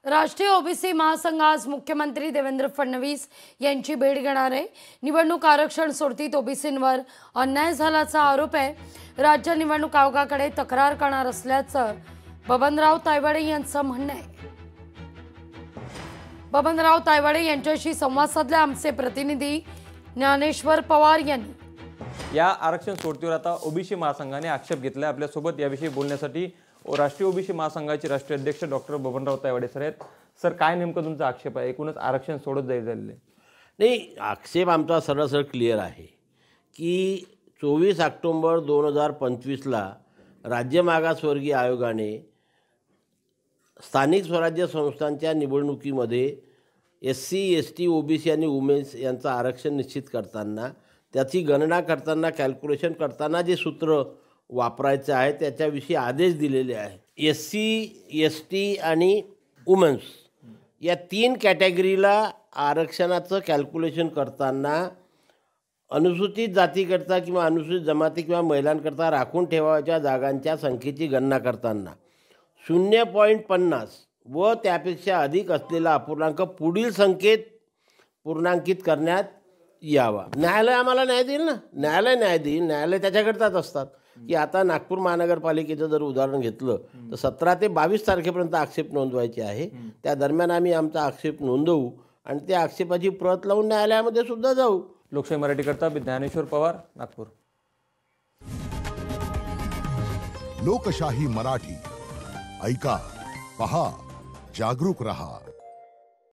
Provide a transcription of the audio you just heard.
राष्ट्रीय ओबीसी महासंघ आज मुख्यमंत्री देवेंद्र फडणवीस यांची भेट घेणार आहे। निवडणूक आरक्षण सोडतीत ओबीसींवर अन्याय झाल्याचा आरोप आहे। राज्य निवडणूक आयोगाकडे तक्रार करणार असल्याचं बबनराव तायवाडे यांचं म्हणणं आहे। बबनराव तायवाडे यांच्याशी संवाद साधला आमचे प्रतिनिधी ज्ञानेश्वर पवार यांनी। या आरक्षण सोडतीवर आता ओबीसी महासंघाने आक्षेप घेतला। आपल्या सोबत याविषयी बोलण्यासाठी राष्ट्रीय ओबीसी महासंघाचे राष्ट्रीय अध्यक्ष डॉक्टर बबनराव तायवाडे सर आहेत। सर, काय नेमकं तुमचा आक्षेप आहे? एकूणच आरक्षण सोडत झालेले नाही, आक्षेप आमचा सरळ क्लिअर आहे की 24 ऑक्टोबर 2025ला राज्य मागासवर्गीय आयोगाने स्थानिक स्वराज्य संस्थांच्या निवडणुकीमध्ये SC, ST, OBC आणि वुमेन्स यांचं आरक्षण निश्चित करताना, त्याची गणना करताना, कॅल्क्युलेशन करताना जे सूत्र वापरायचं आहे त्याच्याविषयी आदेश दिलेले आहे। SC, ST आणि वुमेन्स या 3 कॅटेगरीला आरक्षणाचं कॅल्क्युलेशन करताना अनुसूचित जातीकरता किंवा अनुसूचित जमाती किंवा महिलांकरता राखून ठेवायच्या जागांच्या संख्येची गणना करताना 0.50 व त्यापेक्षा अधिक असलेला अपूर्णांक पुढील संख्येत पूर्णांकित करण्यात यावा। न्यायालय आम्हाला न्याय देईल ना, न्यायालय न्याय देईल। न्यायालय त्याच्याकरताच असतात की आता नागपूर महानगरपालिकेचं जर उदाहरण घेतलं तर 17 ते 22 तारखेपर्यंत आक्षेप नोंदवायचे आहे। त्या दरम्यान आम्ही आमचा आक्षेप नोंदवू आणि त्या आक्षेपाची प्रत लावून न्यायालयामध्ये सुद्धा जाऊ। लोकशाही मराठीकरता ज्ञानेश्वर पवार, नागपूर। लोकशाही मराठी ऐका, पहा, जागरूक रहा।